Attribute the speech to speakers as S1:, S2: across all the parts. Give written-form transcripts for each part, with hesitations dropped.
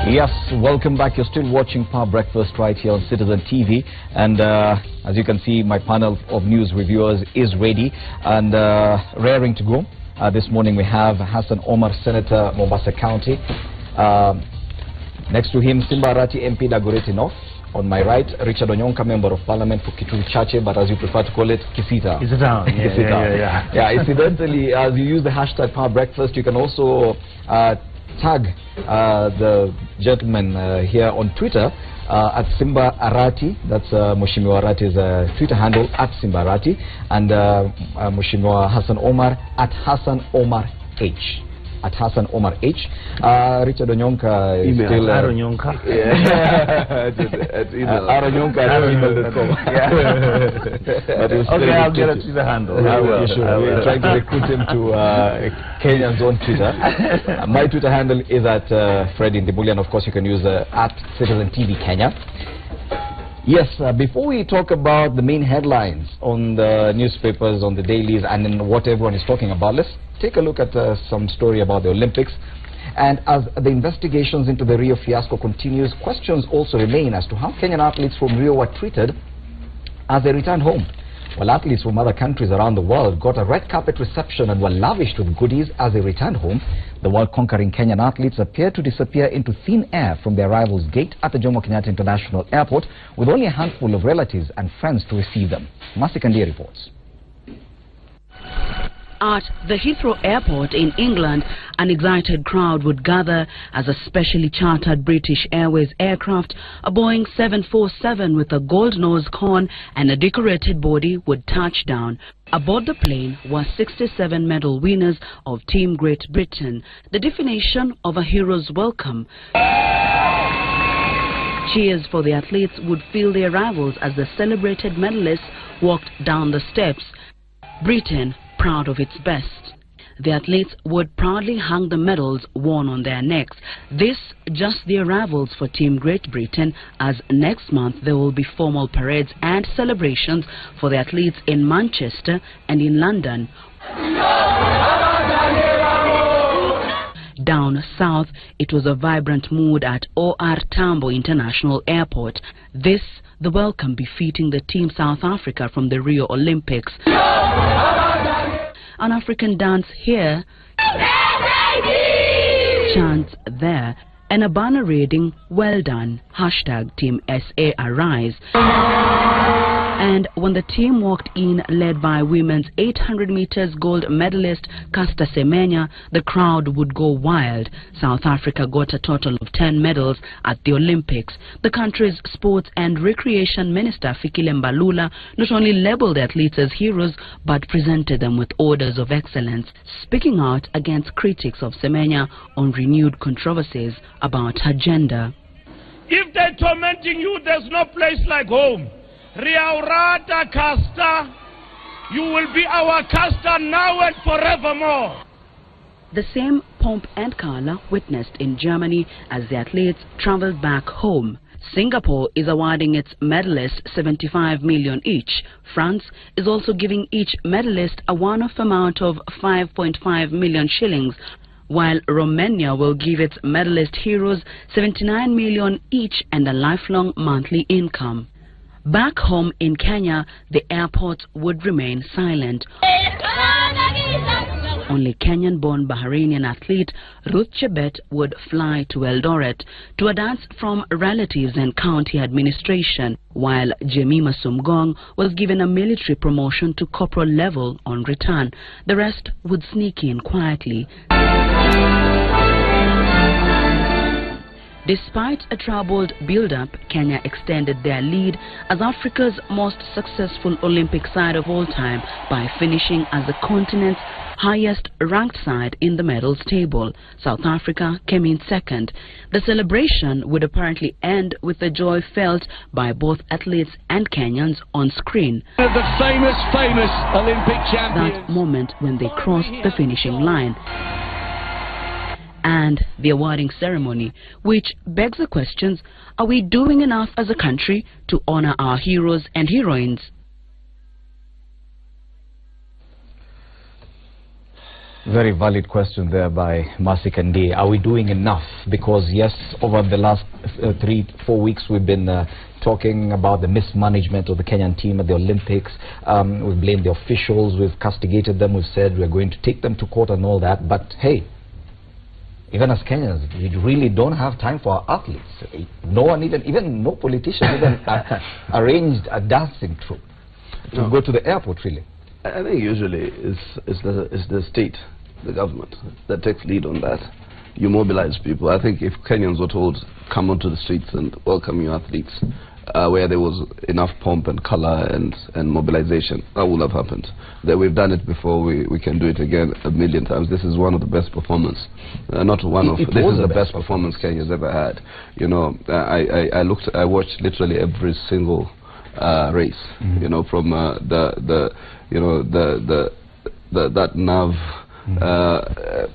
S1: Yes, welcome back. You're still watching Power Breakfast right here on Citizen TV, and as you can see, my panel of news reviewers is ready and raring to go. This morning we have Hassan Omar, Senator, Mombasa County. Next to him, Simba Arati, MP, Dagoretti North. On my right, Richard Onyonka, Member of Parliament for Kitui Chache, but as you prefer to call it, Kisita.
S2: Kisita, yeah.
S1: Yeah, incidentally, as you use the hashtag Power Breakfast, you can also tag the gentleman here on Twitter at Simba Arati. That's Mheshimiwa Arati's Twitter handle, at Simba Arati, and Mheshimiwa Hassan Omar at Hassan Omar H. At Hassan Omar H. Richard Onyonka is
S2: email,
S1: still
S2: Aronyonka.
S1: Aronyonka at email.com.
S2: Okay, I'll get a Twitter handle. I will.
S1: We're trying to recruit him to Kenya's own Twitter. My Twitter handle is at Freddy Ndimuli, and of course you can use at Citizen TV Kenya. Yes, before we talk about the main headlines on the newspapers, on the dailies, and then what everyone is talking about, let's take a look at some story about the Olympics. And as the investigations into the Rio fiasco continues, questions also remain as to how Kenyan athletes from Rio were treated as they returned home. While athletes from other countries around the world got a red carpet reception and were lavished with goodies as they returned home, the world-conquering Kenyan athletes appeared to disappear into thin air from their arrivals gate at the Jomo Kenyatta International Airport, with only a handful of relatives and friends to receive them. Masi Kandia reports.
S3: At the Heathrow Airport in England, an excited crowd would gather as a specially chartered British Airways aircraft, a Boeing 747 with a gold nose cone and a decorated body, would touch down. Aboard the plane were 67 medal winners of Team Great Britain, the definition of a hero's welcome. Cheers for the athletes would fill the arrivals as the celebrated medalists walked down the steps. Britain proud of its best. The athletes would proudly hang the medals worn on their necks. This just the arrivals for Team Great Britain, as next month there will be formal parades and celebrations for the athletes in Manchester and in London. Down south, it was a vibrant mood at O.R. Tambo International Airport. This, the welcome befitting the Team South Africa from the Rio Olympics. An African dance here, chants there, and a banner reading, "Well done, hashtag Team SA Arise." And when the team walked in, led by women's 800 meters gold medalist Caster Semenya, the crowd would go wild. South Africa got a total of 10 medals at the Olympics. The country's sports and recreation minister Fikile Mbalula not only labeled the athletes as heroes, but presented them with orders of excellence, speaking out against critics of Semenya on renewed controversies about her gender.
S4: If they're tormenting you, there's no place like home. Riaurata Casta, you will be our Casta now and forevermore.
S3: The same pomp and color witnessed in Germany as the athletes traveled back home. Singapore is awarding its medalists 75 million each. France is also giving each medalist a one-off amount of 5.5 million shillings, while Romania will give its medalist heroes 79 million each and a lifelong monthly income. Back home in Kenya, the airports would remain silent. Only Kenyan-born Bahrainian athlete Ruth Chebet would fly to Eldoret to a dance from relatives and county administration, while Jemima Sumgong was given a military promotion to corporal level on return. The rest would sneak in quietly. Despite a troubled build-up, Kenya extended their lead as Africa's most successful Olympic side of all time by finishing as the continent's highest-ranked side in the medals table. South Africa came in second. The celebration would apparently end with the joy felt by both athletes and Kenyans on screen.
S4: The famous Olympic champions.
S3: That moment when they crossed the finishing line. And the awarding ceremony, which begs the questions, are we doing enough as a country to honor our heroes and heroines?
S1: Very valid question there by Mercy Kandi. Are we doing enough? Because yes, over the last 3-4 weeks we've been talking about the mismanagement of the Kenyan team at the Olympics. We've blamed the officials, we've castigated them, we've said we're going to take them to court and all that. But hey, even as Kenyans, we really don't have time for our athletes. No one, even no politician even arranged a dancing troupe to go to the airport, really.
S5: I think usually it's the state, the government, that takes lead on that. You mobilize people. I think if Kenyans were told, come onto the streets and welcome your athletes, where there was enough pomp and color and mobilization, that would have happened. That we've done it before, we can do it again 1,000,000 times. This is one of the best performances. Not one of, this is the best performance Kenya's ever had. You know, I watched literally every single race, you know, from that nerve,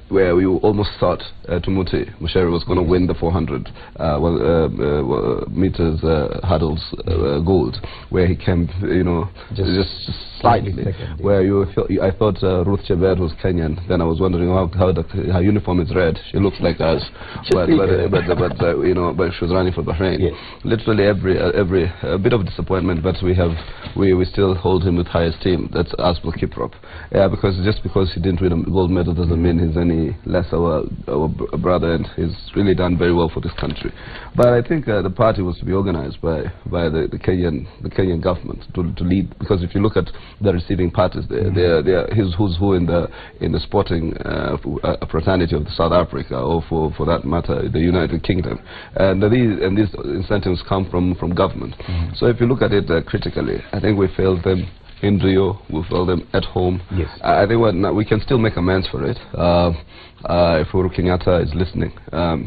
S5: where we almost thought Tumuti Mushere was going to win the 400 meters hurdles gold, where he came, you know, just slightly, where I thought Ruth Chebet was Kenyan. Then I was wondering how her uniform is red. She looks like us, but you know, but she was running for Bahrain. Yes. Literally every bit of disappointment, but we still hold him with high esteem. That's Aspel Kiprop. Yeah, because just because he didn't win a gold medal doesn't mean he's any less our brother, and he's really done very well for this country. But I think the party was to be organized by the Kenyan government to lead, because if you look at the receiving parties, they're his who's who in the sporting fraternity of South Africa, or for that matter the United Kingdom, and these incentives come from government. So if you look at it critically, I think we failed them in Rio, we failed them at home. Yes. I think we can still make amends for it. If Uhuru Kenyatta is listening,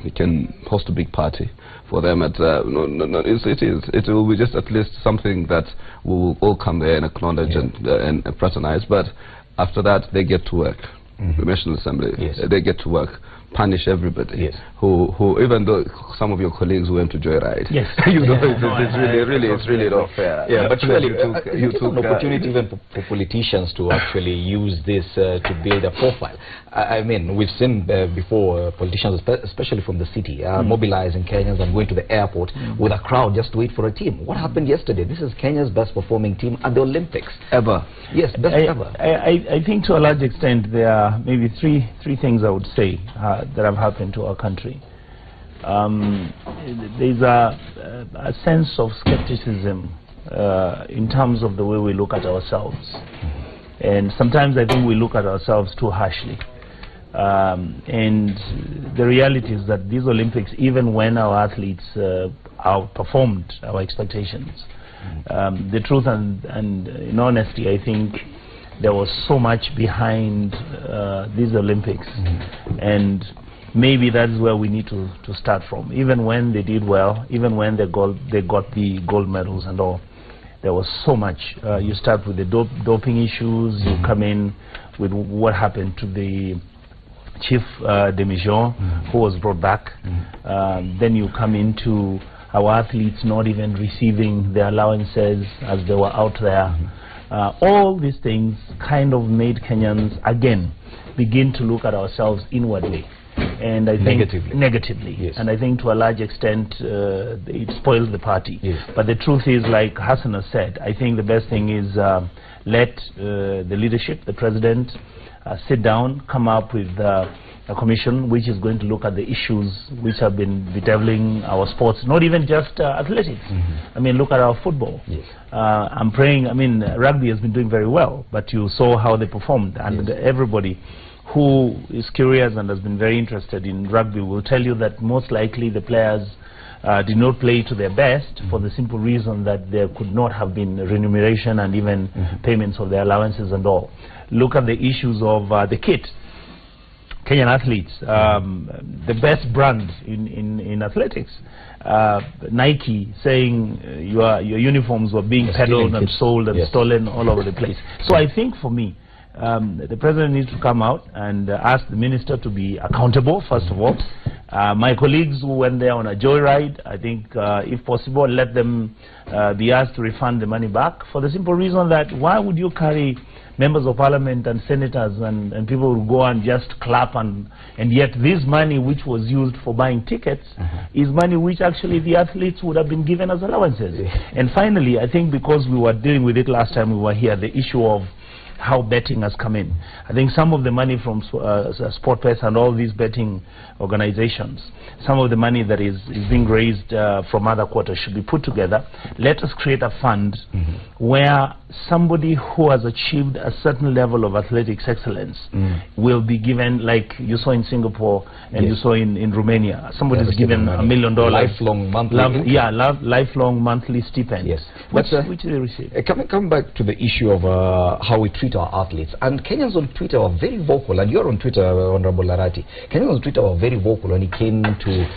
S5: he can host a big party for them at it will be just at least something that we will all come there and acknowledge and fraternize. But after that, they get to work. The National Assembly, they get to work. Punish everybody who even though some of your colleagues went to joyride. Yes. You know, it's really not fair.
S1: Yeah, but really, you took an opportunity even for politicians to actually use this to build a profile. I mean, we've seen before politicians, especially from the city, mobilizing Kenyans and going to the airport with a crowd just to wait for a team. What happened yesterday? This is Kenya's best performing team at the Olympics
S5: ever.
S1: Yes, best ever.
S2: I think to a large extent there are maybe three things I would say that have happened to our country. There's a sense of skepticism in terms of the way we look at ourselves, and sometimes I think we look at ourselves too harshly. And the reality is that these Olympics, even when our athletes outperformed our expectations, the truth and in honesty, I think there was so much behind these Olympics, and maybe that's where we need to start from. Even when they did well, even when they got the gold medals and all, there was so much. You start with the doping issues, you come in with what happened to the chief de mission, who was brought back. Then you come into our athletes not even receiving their allowances as they were out there. All these things kind of made Kenyans again begin to look at ourselves inwardly, and I think negatively. Yes. And I think to a large extent it spoils the party. Yes. But the truth is, like Hassan has said, I think the best thing is let the leadership, the president, sit down, come up with a commission which is going to look at the issues which have been bedeviling our sports, not even just athletics. I mean, look at our football. Yes. I'm praying, I mean, rugby has been doing very well, but you saw how they performed, and everybody who is curious and has been very interested in rugby will tell you that most likely the players did not play to their best for the simple reason that there could not have been remuneration and even payments of their allowances and all. Look at the issues of the kit. Kenyan athletes, the best brand in athletics, Nike saying your uniforms were being peddled and sold and stolen all over the place. So I think for me, the president needs to come out and ask the minister to be accountable, first of all. My colleagues who went there on a joyride, I think if possible, let them be asked to refund the money back, for the simple reason that why would you carry members of parliament and senators and people will go and just clap, and yet this money which was used for buying tickets is money which actually the athletes would have been given as allowances. And finally, I think because we were dealing with it last time we were here, the issue of how betting has come in. I think some of the money from SportPesa and all these betting organizations, some of the money that is being raised from other quarters should be put together. Let us create a fund where somebody who has achieved a certain level of athletics excellence will be given, like you saw in Singapore and you saw in Romania. Somebody is given $1 million.
S1: Lifelong monthly.
S2: Lifelong monthly stipend.
S1: Yes.
S2: Which they receive.
S1: Coming back to the issue of how we treat our athletes, and Kenyans on Twitter are very vocal, and you're on Twitter, Honorable Larati. Kenyans on Twitter are very vocal when it came to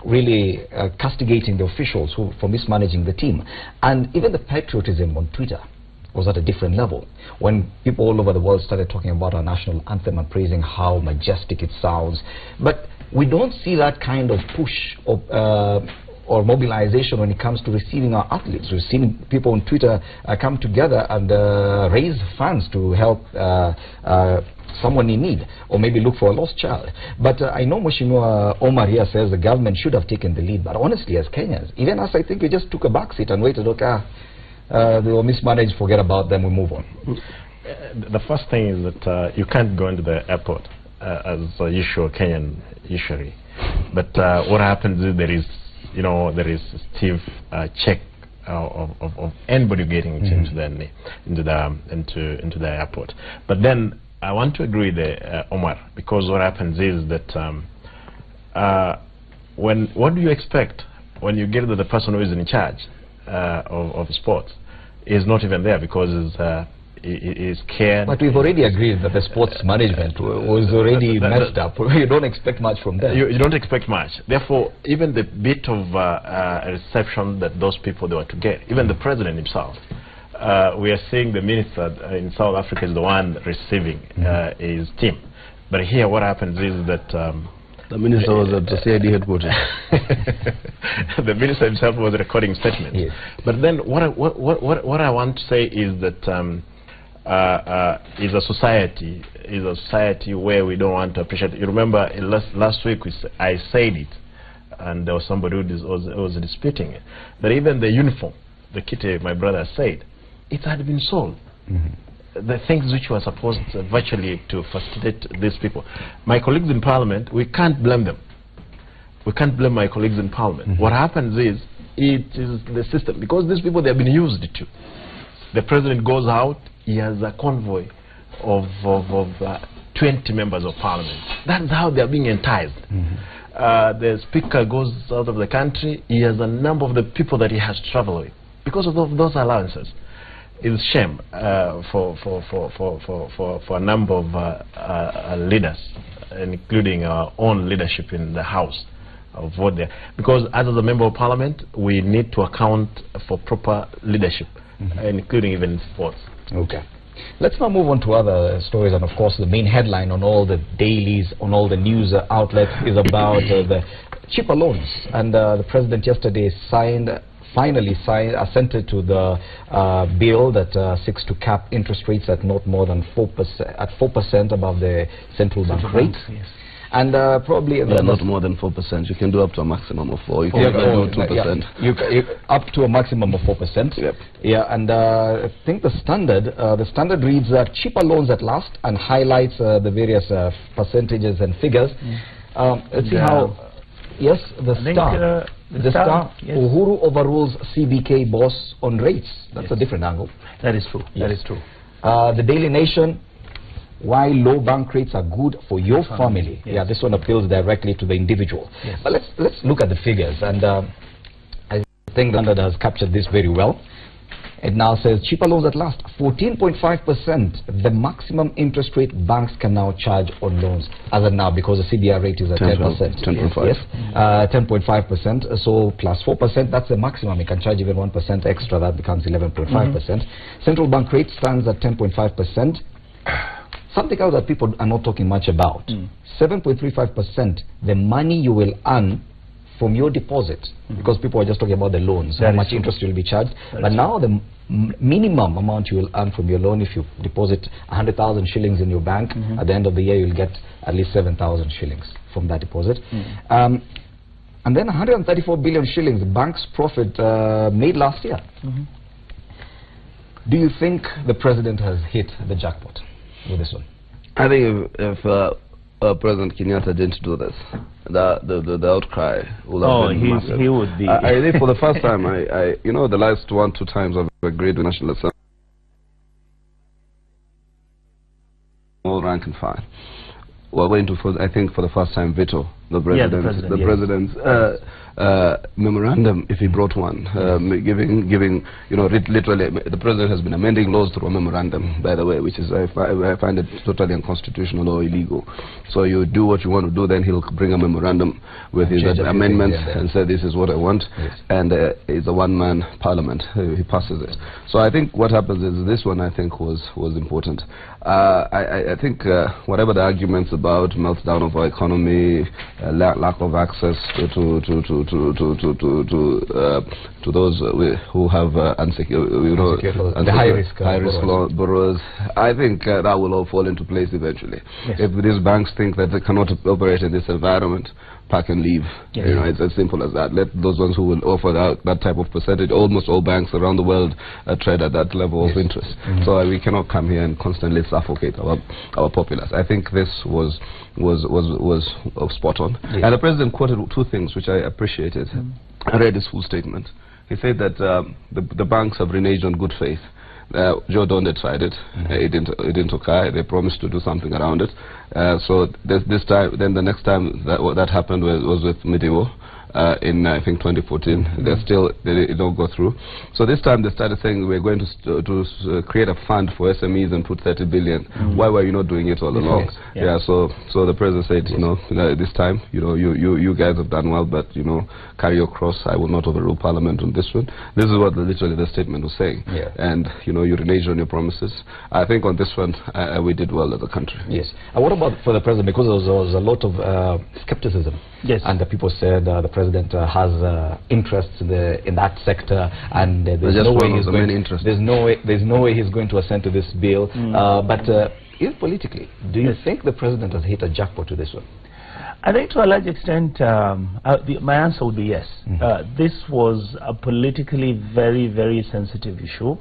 S1: really castigating the officials for mismanaging the team. And even the patriotism on Twitter was at a different level. When people all over the world started talking about our national anthem and praising how majestic it sounds. But we don't see that kind of push or mobilization when it comes to receiving our athletes. We've seen people on Twitter come together and raise funds to help someone in need, or maybe look for a lost child. But I know Mheshimiwa Omar here says the government should have taken the lead, but honestly, as Kenyans, even us, I think we just took a back seat and waited, okay, they were mismanaged, forget about them, we move on.
S6: The first thing is that you can't go into the airport as a usual Kenyan usually. But what happens is there is stiff check of anybody getting into the airport. But then I want to agree with Omar, because what happens is that what do you expect when you get to the person who is in charge of sports is not even there, because is scared.
S1: But we've already agreed that the sports management was already messed up. You don't expect much from them.
S6: You don't expect much. Therefore, even the bit of reception that those people they were to get, even the president himself, we are seeing the minister in South Africa is the one receiving his team. But here what happens is that
S5: the minister was at the CID headquarters.
S6: The minister himself was recording statements.
S1: Yes.
S6: But then what I want to say is that is a society where we don't want to appreciate it. You remember last week I said it, and there was somebody who was disputing it, that even the uniform, the kitty my brother said, it had been sold. The things which were supposed virtually to facilitate these people. My colleagues in parliament, we can't blame them. We can't blame my colleagues in parliament. What happens is, it is the system, because these people, they have been used to. The president goes out, he has a convoy of 20 members of parliament. That's how they are being enticed. The speaker goes out of the country, he has a number of the people that he has to travel with because of those allowances. It's a shame for a number of leaders, including our own leadership in the House, of what they, because as a member of parliament, we need to account for proper leadership, including even sports.
S1: Okay. Let's now move on to other stories, and of course the main headline on all the dailies, on all the news outlets is about the cheaper loans. And the president yesterday finally assented to the bill that seeks to cap interest rates at not more than 4% above the central bank rate. Yes. And probably
S5: not more than 4%. You can do up to a maximum of 4%. You can do 2%.
S1: Up to a maximum of 4%.
S5: Yep.
S1: Yeah, and I think the standard reads cheaper loans at last, and highlights the various percentages and figures. Let's see how. Yes, the Star. Yes. Uhuru overrules CBK boss on rates. That's a different angle.
S2: That is true. Yes. That is true.
S1: The Daily Nation. Why low bank rates are good for your family. Yes. Yeah, this one appeals directly to the individual. Yes. But let's look at the figures, and I think the standard has captured this very well. It now says cheaper loans at last, 14.5%, the maximum interest rate banks can now charge on loans as of now, because the CBR rate is at 10%.
S5: 10.5.
S1: Yes, 10.5%. So plus 4%, that's the maximum. You can charge even 1% extra, that becomes 11.5%. Central bank rate stands at 10.5%. Something else that people are not talking much about, 7.35%, the money you will earn from your deposit, because people are just talking about the loans, how much interest you'll be charged. But now the minimum amount you will earn from your loan, if you deposit 100,000 shillings in your bank, at the end of the year you'll get at least 7,000 shillings from that deposit. And then 134 billion shillings bank's profit made last year. Do you think the president has hit the jackpot with this one?
S5: I think if President Kenyatta didn't do this, the outcry would have been massive.
S2: He would be.
S5: I think for the first time, you know, the last 1-2 times I've agreed with National Assembly, all rank and file. We're going to, I think, for the first time, veto the president's memorandum, if he brought one, giving, you know, literally, the president has been amending laws through a memorandum, by the way, which is, I find it totally unconstitutional or illegal. So you do what you want to do, then he'll bring a memorandum with his amendments and say, this is what I want, and it's a one-man parliament. He passes it. So I think what happens is, this one, I think, was important. I think whatever the arguments about meltdown of our economy, lack of access to those who have high-risk borrowers, I think that will all fall into place eventually. If these banks think that they cannot operate in this environment, pack and leave. You know, it's as simple as that. Let those ones who will offer that type of percentage, almost all banks around the world trade at that level of interest. So we cannot come here and constantly suffocate our populace. I think this was spot on. And the president quoted 2 things which I appreciated. I read his full statement. He said that the banks have reneged on good faith. Joe Donde tried it. It didn't occur. They promised to do something around it. So this time, then the next time that happened was with Midiwo. In I think 2014, they don't go through. So this time they started saying we're going to create a fund for SMEs and put 30 billion. Why were you not doing it all along? So the president said, you know, this time, you know, you guys have done well, but you know, carry your cross. I will not overrule Parliament on this one. This is what literally the statement was saying. And you know, you renege on your promises. I think on this one we did well as a country.
S1: And what about for the president? Because there was a lot of skepticism. And the people said the president has interests in that sector, and there's no way he's going to assent to this bill. But if politically, do you think the president has hit a jackpot to this one?
S2: I think to a large extent, my answer would be yes. This was a politically very, very sensitive issue.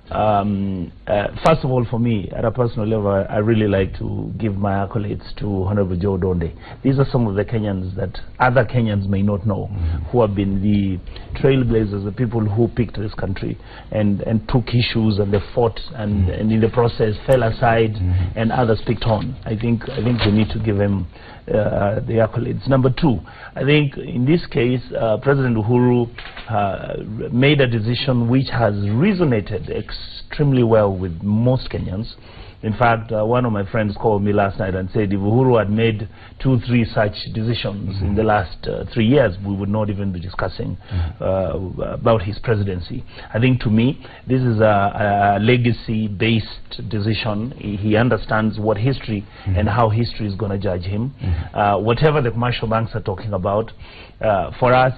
S2: First of all, for me, at a personal level, I really like to give my accolades to Honorable Joe Donde. These are some of the Kenyans that other Kenyans may not know, who have been the trailblazers, the people who picked this country and took issues, and they fought and in the process fell aside, and others picked on. I think we need to give him the accolades. Number 2, I think in this case, President Uhuru made a decision which has resonated extremely well with most Kenyans. In fact, one of my friends called me last night and said if Uhuru had made 2-3 such decisions in the last 3 years, we would not even be discussing about his presidency. I think to me, this is a legacy-based decision. He understands what history and how history is going to judge him. Whatever the commercial banks are talking about, for us,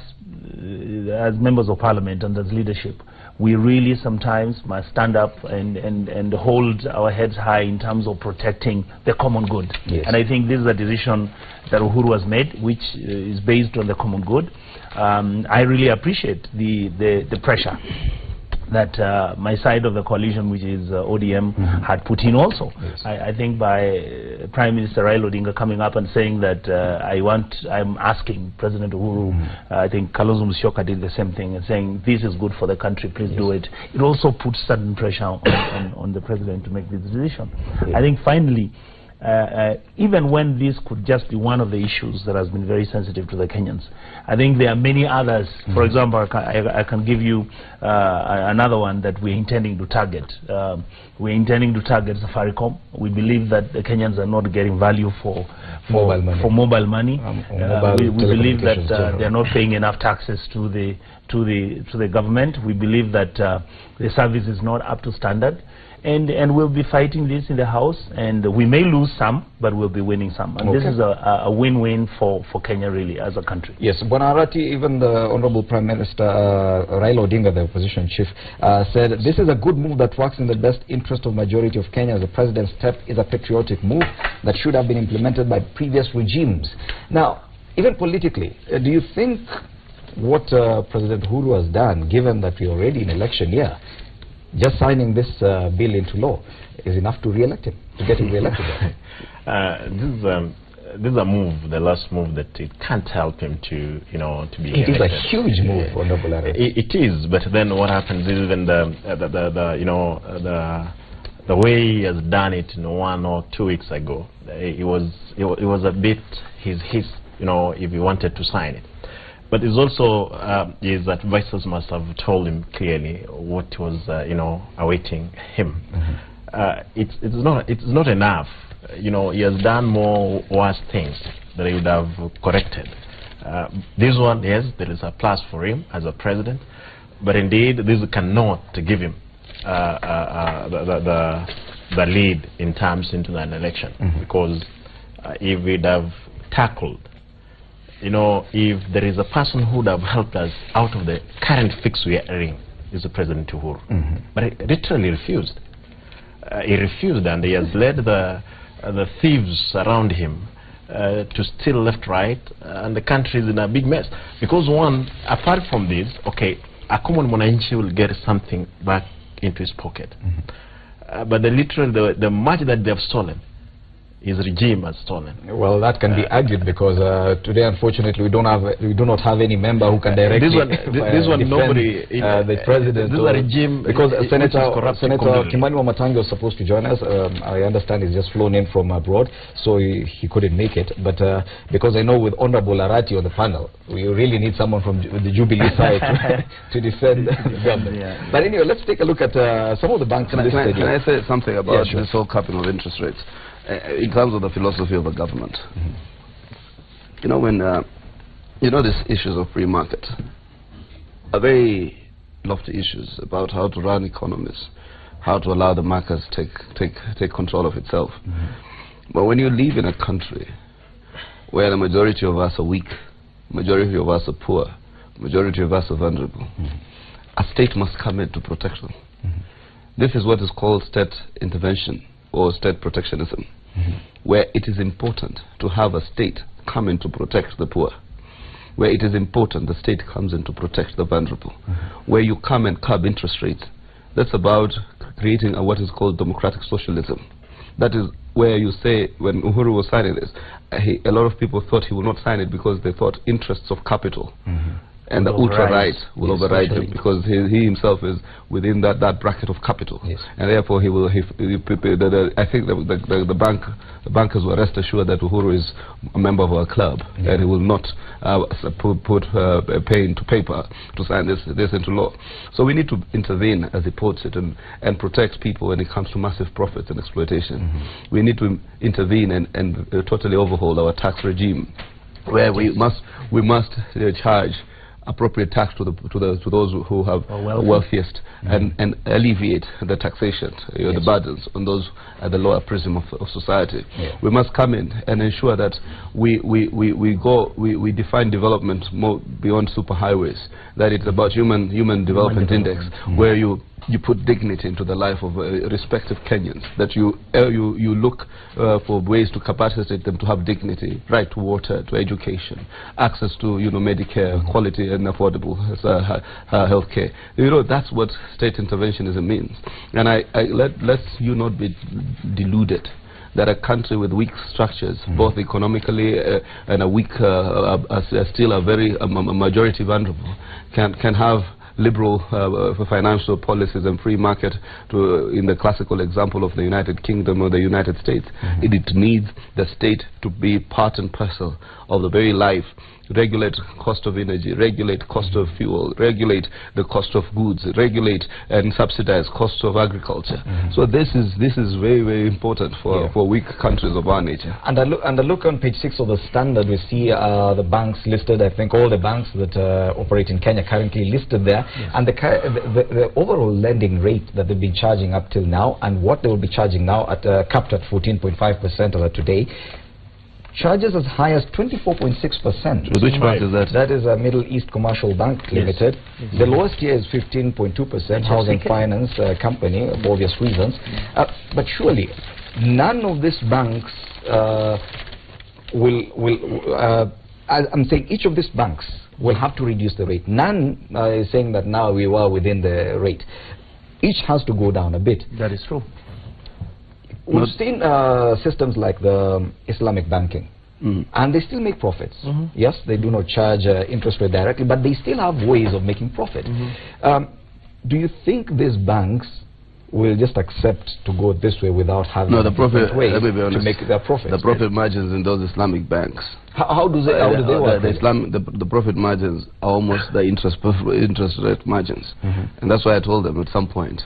S2: as members of parliament and as leadership, we really sometimes must stand up and hold our heads high in terms of protecting the common good. And I think this is a decision that Uhuru has made, which is based on the common good. I really appreciate the pressure that my side of the coalition, which is ODM, had put in also. I think by Prime Minister Raila Odinga coming up and saying that I'm asking President Uhuru, I think Kalonzo Musyoka did the same thing, and saying this is good for the country, please do it. It also puts sudden pressure on the President to make this decision. I think finally, even when this could just be one of the issues that has been very sensitive to the Kenyans, I think there are many others. For example, I can give you another one that we're intending to target. We're intending to target Safaricom. We believe that the Kenyans are not getting value for mobile money. We believe that they're not paying enough taxes to the government. We believe that the service is not up to standard. And we'll be fighting this in the House, and we may lose some, but we'll be winning some. And this is a win-win for Kenya, really, as a country.
S1: Yes, Bonarati, even the Honorable Prime Minister Raila Odinga, the opposition chief, said this is a good move that works in the best interest of majority of Kenya. The president's step is a patriotic move that should have been implemented by previous regimes. Now, even politically, do you think what President Uhuru has done, given that we're already in election year, just signing this bill into law is enough to re-elect him, to get him re-elected?
S6: This is a move, the last move, that it can't help him to, to be elected.
S1: It is a huge move for Honorable Arati.
S6: It is, but then what happens is even the way he has done it 1 or 2 weeks ago, it was a bit his if he wanted to sign it. But it's also his advisors must have told him clearly what was awaiting him. It's not enough. He has done more worse things that he would have corrected. This one, yes, there is a plus for him as a president, but indeed this cannot give him the lead in terms into an election, because if we'd have tackled, if there is a person who would have helped us out of the current fix we are in, is the President Uhuru. But he literally refused. He refused, and he has led the thieves around him to steal left, right, and the country is in a big mess. Because one, apart from this, okay, a common mwananchi will get something back into his pocket. But the much that they have stolen, his regime has stolen.
S1: Well, that can be argued, because today, unfortunately, we do not have any member who can directly defend
S6: nobody
S1: the president.
S6: This regime,
S1: because Senator Kimani Wamatangi was supposed to join us. I understand he's just flown in from abroad, so he couldn't make it. But because I know with Honorable Arati on the panel, we really need someone from the Jubilee side to defend the government. But anyway, let's take a look at some of the banks.
S5: Can I say something about this whole capping of interest rates? In terms of the philosophy of the government, when these issues of free market are very lofty issues about how to run economies, how to allow the markets take control of itself. But when you live in a country where the majority of us are weak, majority of us are poor, majority of us are vulnerable, a state must come in to protect them. This is what is called state intervention or state protectionism, where it is important to have a state come in to protect the poor, where it is important the state comes in to protect the vulnerable, where you come and curb interest rates. That's about creating what is called democratic socialism. That is where you say, when Uhuru was signing this, a lot of people thought he would not sign it because they thought interests of capital and the ultra-right will override him, because he himself is within that bracket of capital, and therefore I think the bankers were rest assured that Uhuru is a member of our club, and he will not put pen to paper to sign this into law. So we need to intervene, as he puts it, and protect people when it comes to massive profits and exploitation. We need to intervene and totally overhaul our tax regime, where we must charge appropriate tax to those who have wealthiest, and alleviate the taxation, the burdens on those at the lower prism of society. We must come in and ensure that we define development more beyond superhighways, that it's about human development index, where you put dignity into the life of respective Kenyans, that you look for ways to capacitate them to have dignity, right to water, to education, access to Medicare, quality and affordable health care. That's what state interventionism means. And let you not be deluded that a country with weak structures, both economically and a weak, still a very majority vulnerable, can have liberal financial policies and free market in the classical example of the United Kingdom or the United States. It needs the state to be part and parcel of the very life regulate cost of energy, regulate cost of fuel, regulate the cost of goods, regulate and subsidize cost of agriculture. So this is very, very important for weak countries of our nature.
S1: And I look on page 6 of the Standard, we see the banks listed. I think all the banks that operate in Kenya currently listed there, and the overall lending rate that they've been charging up till now, and what they will be charging now at capped at 14.5% as of today, charges as high as 24.6%.
S5: With which bank is that?
S1: That is a Middle East Commercial Bank Limited. The lowest here is 15.2%, Housing Finance Company, for obvious reasons. But surely, none of these banks I'm saying each of these banks will have to reduce the rate. None is saying that now we were within the rate. Each has to go down a bit.
S2: That is true.
S1: We've seen systems like the Islamic banking, and they still make profits. Yes, they do not charge interest rate directly, but they still have ways of making profit. Do you think these banks will just accept to go this way without having
S5: the profit
S1: ways to make their profits?
S5: The profit margins in those Islamic banks.
S1: How do they work?
S5: The profit margins are almost the interest rate margins, and that's why I told them at some point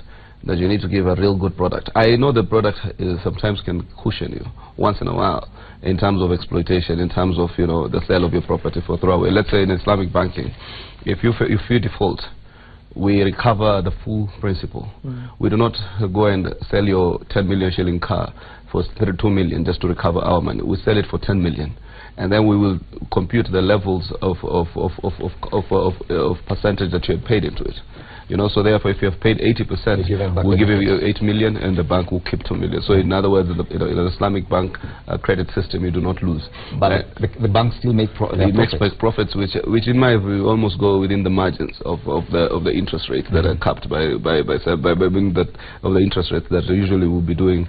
S5: that you need to give a real good product. I know the product sometimes can cushion you once in a while in terms of exploitation, in terms of the sale of your property for throwaway. Let's say in Islamic banking, if you default, we recover the full principal. We do not go and sell your 10 million shilling car for 32 million just to recover our money. We sell it for 10 million. And then we will compute the levels of percentage that you have paid into it. So therefore, if you have paid 80%, we'll give you 8 million, and the bank will keep 2 million. So in other words, in the Islamic bank credit system, you do not lose.
S1: But the banks still make
S5: profits, which in my view almost go within the margins of the interest rates that are capped by being that of the interest rates that usually will be doing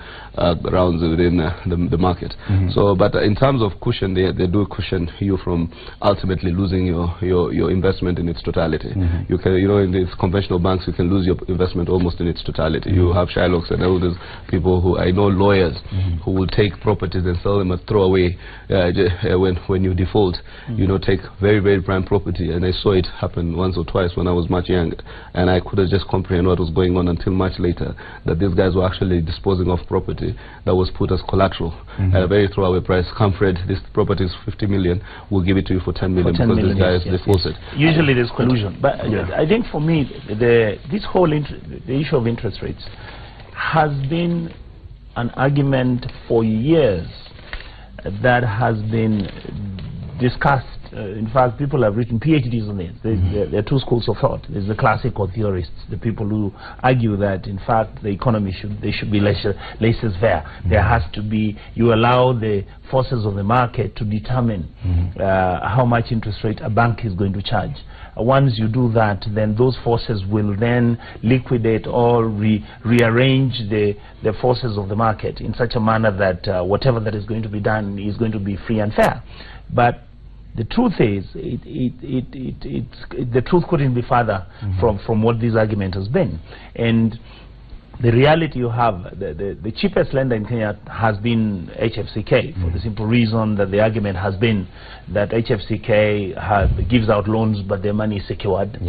S5: rounds within the market. So, but in terms of cushion, they do cushion you from ultimately losing your investment in its totality. You can, in these conventional banks, you can lose your investment almost in its totality. You have Shylocks and all these people who I know, lawyers who will take properties and sell them at throwaway when you default. Take very, very prime property, and I saw it happen once or twice when I was much younger, and I couldn't just comprehend what was going on until much later, that these guys were actually disposing of property that was put as collateral at a very throwaway price. Come Fred, this property is 50 million, we'll give it to you for 10 million because this guy is defaulted.
S2: Usually there's collusion, but I think for me this whole the issue of interest rates has been an argument for years that has been discussed. In fact, people have written PhDs on it. There are two schools of thought. There's the classical theorists, the people who argue that in fact the economy should be laissez-faire. There has to be, you allow the forces of the market to determine how much interest rate a bank is going to charge. Once you do that, then those forces will then liquidate or rearrange the forces of the market in such a manner that whatever that is going to be done is going to be free and fair. But the truth is, the truth couldn't be further from what this argument has been. And the reality you have, the cheapest lender in Kenya has been HFCK, for the simple reason that the argument has been that HFCK gives out loans, but their money is secured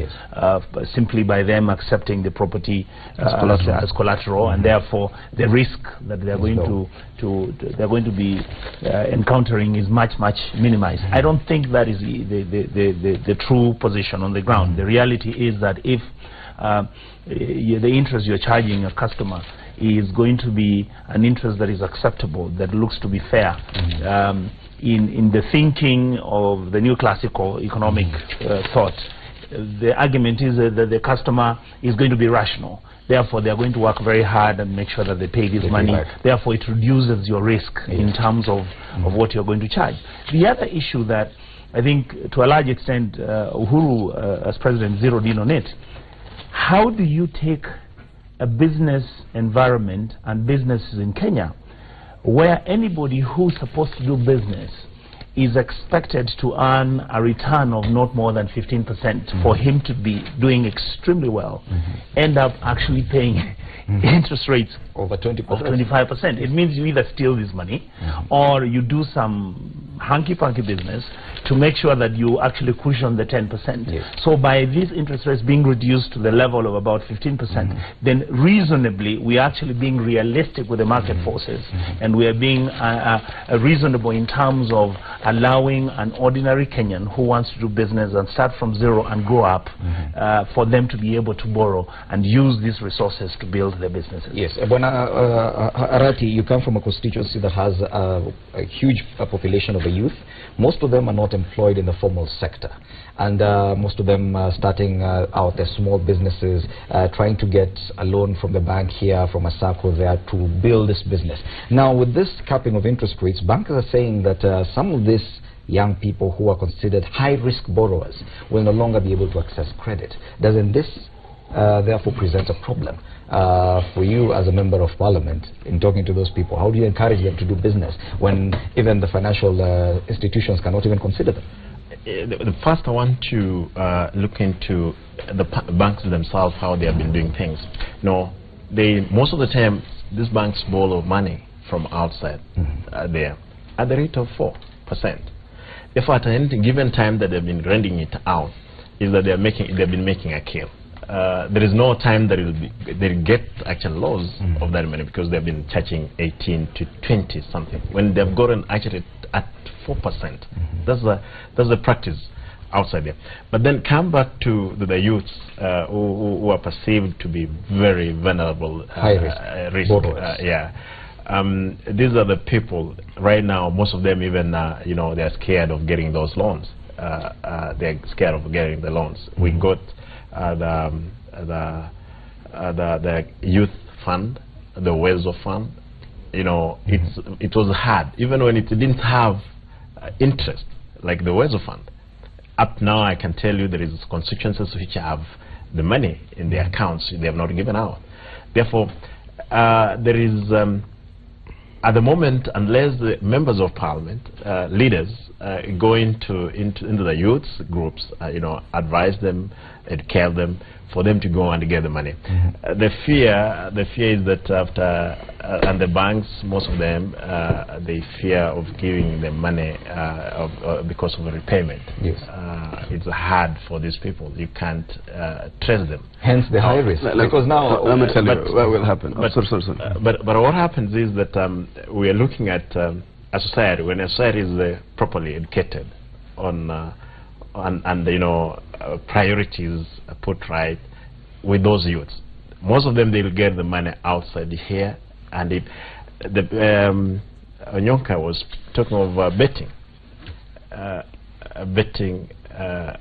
S2: simply by them accepting the property as collateral, and therefore the risk that they're going to be encountering is much minimized. I don't think that is the true position on the ground. The reality is that if the interest you're charging a customer is going to be an interest that is acceptable, that looks to be fair, in the thinking of the new classical economic thought, the argument is that the customer is going to be rational. Therefore, they are going to work very hard and make sure that they pay this money. Therefore, it reduces your risk in terms of what you're going to charge. The other issue that I think to a large extent Uhuru as president zeroed in on it, how do you take a business environment and businesses in Kenya where anybody who's supposed to do business is expected to earn a return of not more than 15% for him to be doing extremely well, end up actually paying interest rates
S1: over 20%.
S2: Of 25%. It means you either steal this money or you do some hanky-panky business to make sure that you actually cushion the 10%.
S1: Yes.
S2: So by these interest rates being reduced to the level of about 15%, then reasonably we are actually being realistic with the market forces, and we are being reasonable in terms of allowing an ordinary Kenyan who wants to do business and start from zero and go up, for them to be able to borrow and use these resources to build their businesses.
S1: Yes, Arati, you come from a constituency that has a huge population of the youth. Most of them are not employed in the formal sector, and most of them are starting out their small businesses, trying to get a loan from the bank here, from a SACCO there, to build this business. Now, with this capping of interest rates, bankers are saying that some of these young people who are considered high-risk borrowers will no longer be able to access credit. Doesn't this therefore present a problem for you as a member of parliament in talking to those people? How do you encourage them to do business when even the financial institutions cannot even consider them?
S6: The first, I want to look into the banks themselves, how they have been doing things. Most of the time these banks borrow money from outside there at the rate of 4%. Therefore, at any given time that they've been renting it out, is that they've been making a kill. There is no time that they'll get actual loss of that money, because they've been charging 18 to 20 something when they've gotten actually at 4%. That's the practice outside there. But then come back to the youths who are perceived to be very vulnerable,
S1: high risk.
S6: These are the people right now. Most of them even they're scared of getting those loans. They're scared of getting the loans. We got the youth fund, the Wezo fund. It was hard, even when it didn't have interest like the Wezo fund. Up now, I can tell you there is constituencies which have the money in their accounts they have not given out. Therefore, there is at the moment, unless the members of parliament, leaders, go into the youth groups, advise them, educate them, for them to go and get the money. The fear is that after, and the banks, most of them, they fear of giving the money because of the repayment.
S1: Yes.
S6: It's hard for these people. You can't trace them.
S1: Hence the high risk. Because now,
S5: let me tell you what will happen.
S6: But what happens is that we are looking at a society. When a society is properly educated on and priorities put right with those youths, most of them, they will get the money outside here. And Onyonka was talking of betting. Betting,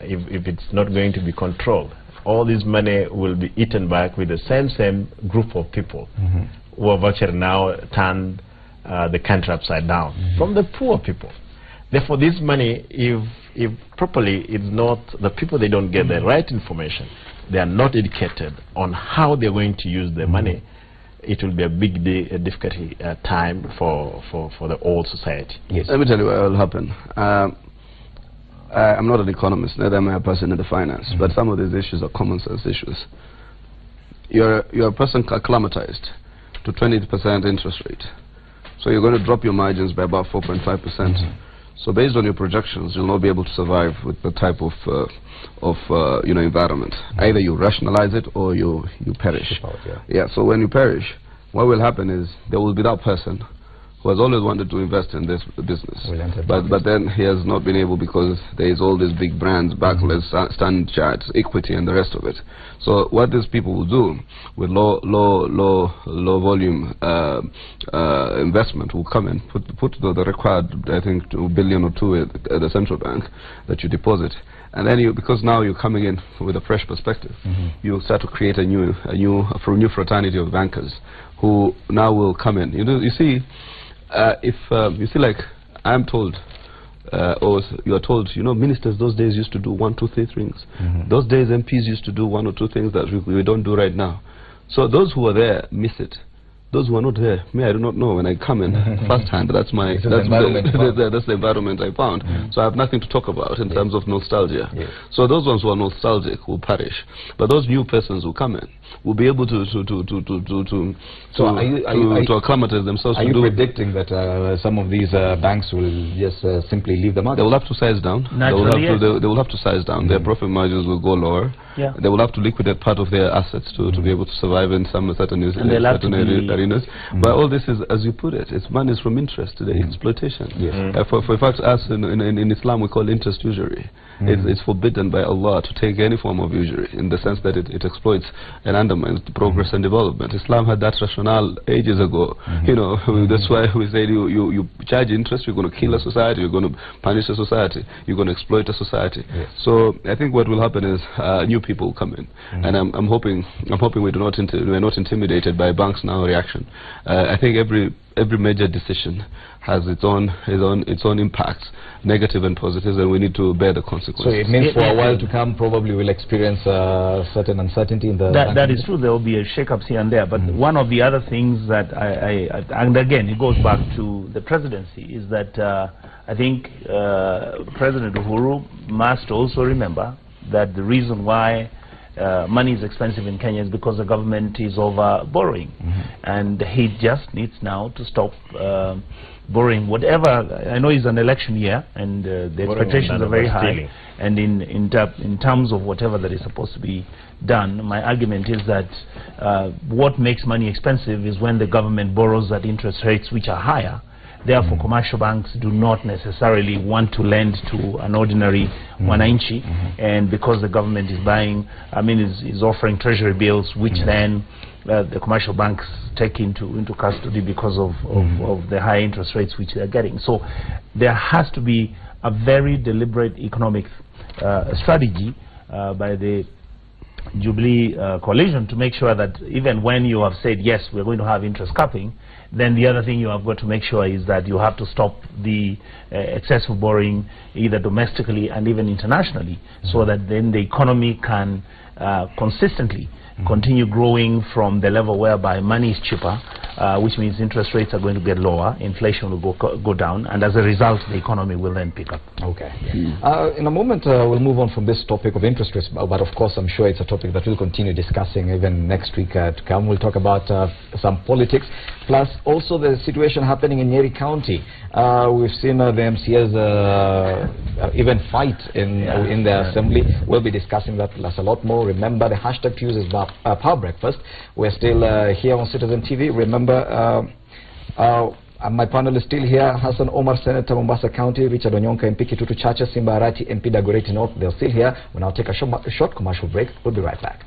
S6: if it's not going to be controlled, all this money will be eaten back with the same group of people who have actually now turned the country upside down from the poor people. Therefore, this money, if properly, it's not the people, they don't get the right information, they are not educated on how they're going to use the money, it will be a big difficulty time for the whole society.
S1: Yes.
S5: Let me tell you what will happen. I'm not an economist, neither am I a person in the finance, but some of these issues are common sense issues. You're a person acclimatized to 20% interest rate, so you're going to drop your margins by about 4.5%. So based on your projections, you'll not be able to survive with the type of environment. Either you rationalize it or you perish. So when you perish, what will happen is there will be that person who has always wanted to invest in this business, but then he has not been able because there is all these big brands, Barclays, Standard Chartered, Equity, and the rest of it. So what these people will do with low volume investment will come in, put the required, I think, 2 billion or 2 at the central bank that you deposit. And then because now you're coming in with a fresh perspective, you start to create a new fraternity of bankers who now will come in. You see, like I'm told, or you are told, ministers those days used to do 1, 2, 3 things. Those days MPs used to do 1 or 2 things that we don't do right now. So those who are there miss it. those who are not there, me, I do not know. When I come in firsthand, that's the environment I found. So I have nothing to talk about in terms of nostalgia. So those ones who are nostalgic will perish, but those new persons who come in will be able to acclimatize themselves.
S1: Are you predicting that some of these banks will just simply leave the market?
S5: They will have to size down. They will have to size down. Their profit margins will go lower. They will have to liquidate part of their assets to be able to survive in some certain arenas. But all this is, as you put it, it's money from interest to the exploitation. For fact, us in Islam we call interest usury. It's forbidden by Allah to take any form of usury, in the sense that it exploits and undermines the progress and development. Islam had that rationale ages ago. You know, that's why we said you charge interest, you're going to kill a society, you're going to punish a society, you're going to exploit a society. So I think what will happen is new people come in, and I'm hoping we're not intimidated by banks now reaction. I think every major decision has its own impacts, negative and positive, and we need to bear the consequences.
S1: So it means for a while to come, probably we'll experience certain uncertainty in the...
S2: That is true. There will be a shake-ups here and there. But one of the other things that and again, it goes back to the presidency, is that I think President Uhuru must also remember that the reason why money is expensive in Kenya is because the government is over borrowing, and he just needs now to stop borrowing whatever. I know it's an election year, and the expectations are very high, and in terms of whatever that is supposed to be done, my argument is that what makes money expensive is when the government borrows at interest rates which are higher. Therefore, commercial banks do not necessarily want to lend to an ordinary wananchi, and because the government is buying, is offering treasury bills, which then the commercial banks take into custody because of the high interest rates which they're getting. So there has to be a very deliberate economic strategy by the Jubilee coalition to make sure that even when you have said, yes, we're going to have interest capping, then the other thing you have got to make sure is that you have to stop the excessive borrowing, either domestically and even internationally, so that then the economy can consistently continue growing from the level whereby money is cheaper, which means interest rates are going to get lower, inflation will go down, and as a result the economy will then pick up.
S1: Okay. In a moment we'll move on from this topic of interest rates, but of course I'm sure it's a topic that we'll continue discussing even next week to come. We'll talk about some politics, plus also the situation happening in Nyeri County. We've seen the MCAs even fight in the assembly. We'll be discussing that plus a lot more. Remember, the hashtag to use is Power Breakfast. We're still here on Citizen TV. Remember, my panel is still here. Hassan Omar, Senator, Mombasa County. Richard Onyonka, MP, Kitutu Chacha. Simba Arati, MP, Dagoretti North. They're still here. We'll now take a short commercial break. We'll be right back.